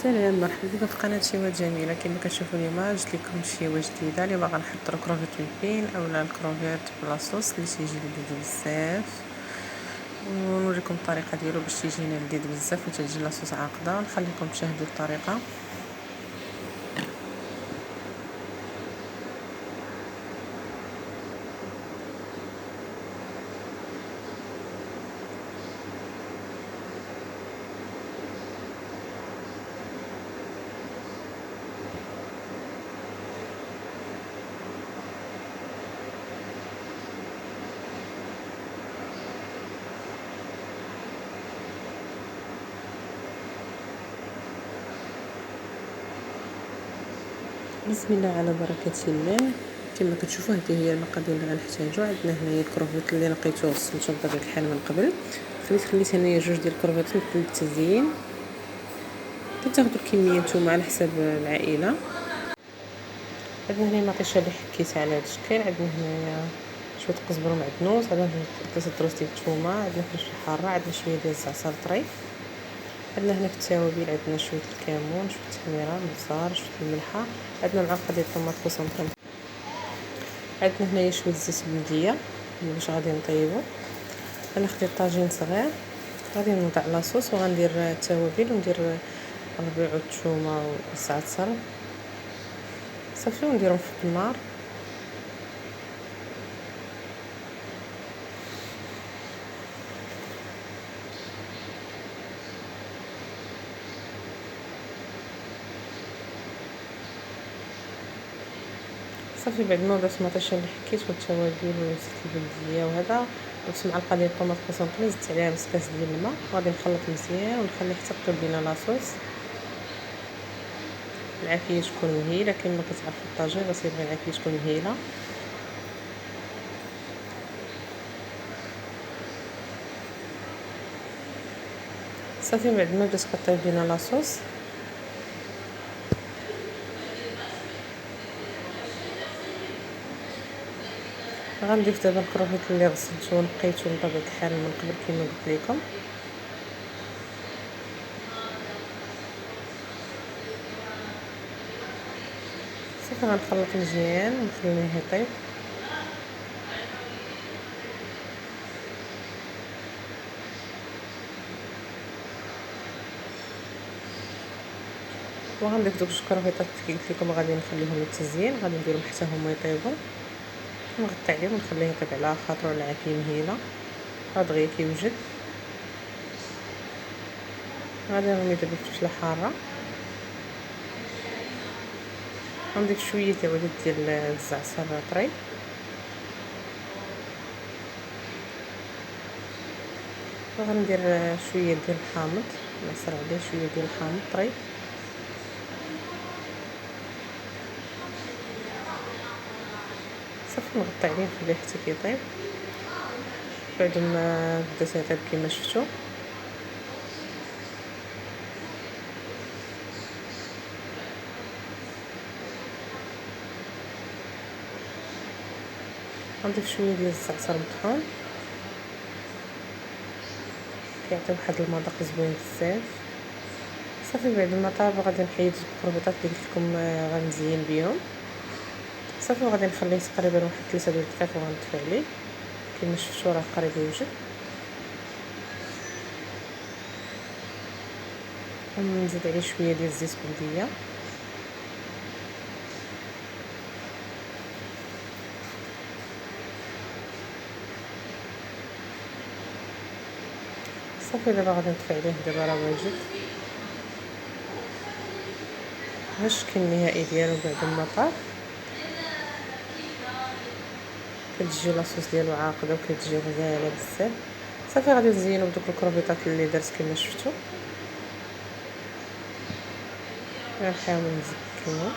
سلام، مرحبا بكم في قناة شيوات جميلة. كما كتشوفوا اليوم جبت لكم شيوه جديده. اليوم غنحضر الكروفيت بالبين اولا الكروفيت بلاصوص اللي تيجي لذيذ بزاف، ونوريكم الطريقه ديالو باش تيجينا لذيذ بزاف وتجي لاصوص عاقده. ونخليكم تشاهدوا الطريقه. بسم الله على بركة الله. كما كتشوفوا هذه هي المقادير اللي غنحتاجو. عندنا هنايا الكروفيت اللي لقيتو غسلته بطبيعة الحال من قبل. خليت هنايا جوج ديال الكروفيت للتزيين. كتاخذوا الكميه نتوما على حساب العائله. عندنا هنا مطيشه اللي حكيت على هذا الشكل. عندنا هنايا شويه قزبر ومعدنوس، عندنا 3 دروس ديال الثومه، عندنا فلفل حاره، عندنا شويه ديال الزعتر طري. عندنا هنا في التوابل عندنا شويه الكمون، شويه التحميره، البزار، شويه الملحه، عندنا معلقه ديال الطماط كونسونطري. عندنا هنايا شويه زيت بلديه باش غادي نطيبو. انا خديت طاجين صغير غادي نوضع لاصوص وغندير التوابل وندير الربيع والثومه والزعتر صافي ونديرهم في النار. صافي بعد ما درت المطيشه اللي حكيت والتوابل والزيت البلديه وهذا، درت معلقه ديال الطوماط كونسونطري، زدت عليها نص كاس ديال الماء وغادي نخلط مزيان ونخليه حتى طيب لينا لاصوص. العافيه تكون مهيله. كما كتعرفوا الطاجين راه يبغي العافيه تكون مهيله. صافي بعد ما بدات كطيب لينا لاصوص غنضيف دابا الكروفيت اللي غسلته ونقيته بطبيعه الحال من قبل كما قلت لكم. صافي غنخلط مزيان ونخليه يطيب. وغنضيف دوك الكروفيطات اللي قلت لكم غادي نخليهم للتزيين، غادي نديرهم حتى هما يطيبوا. نغطي عليه ونخليه يطيب على خاطر العافيه مهيله، راه دغيا كيوجد. غادي نرمي دابا الفلفله حاره، غنضيف شويه ديال الزعتر طري، وغندير شويه ديال الحامض، نعصر عليه شويه ديال الحامض طري. صافي نغطي عليه نخليه حتى كيطيب. بعد ما بدا يطيب كما شفتوا غنضيف شويه ديال الزعتر مطحون، كيعطي واحد المذاق زوين بزاف. صافي بعد ما طاب غادي نحيد الكروبيطات اللي قلت لكم غنزين بهم. صافي وغادي نخليه تقريبا واحد 3 ديال الدقائق وغنطفي عليه. كما شفتوا راه قريب يوجد. ونزيد عليه شويه ديال الزيت بلديه، صافي دابا غادي نطفي عليه. دابا راه واجد. ها الشكل النهائي ديالو بعد ما طاب. كتجي لاصوص ديالو عاقده وكتجي غزاله بزاف. صافي غادي نزينو بدوك الكروبيطات اللي درت كما شفتوا. غنحاول نزكيو.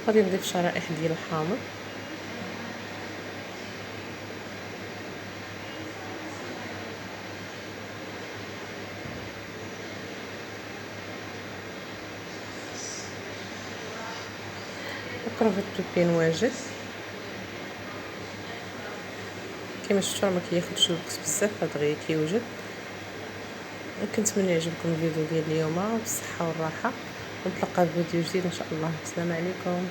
غادي نضيف شرائح ديال الحامض، الكروفيت بالبين واجد. كما شفتوا راه ما كياخذش الوقت بزاف، دغيا كيوجد. كنتمنى يعجبكم الفيديو ديال اليوم بالصحه والراحه، ونتلاقى في فيديو جديد ان شاء الله. السلام عليكم.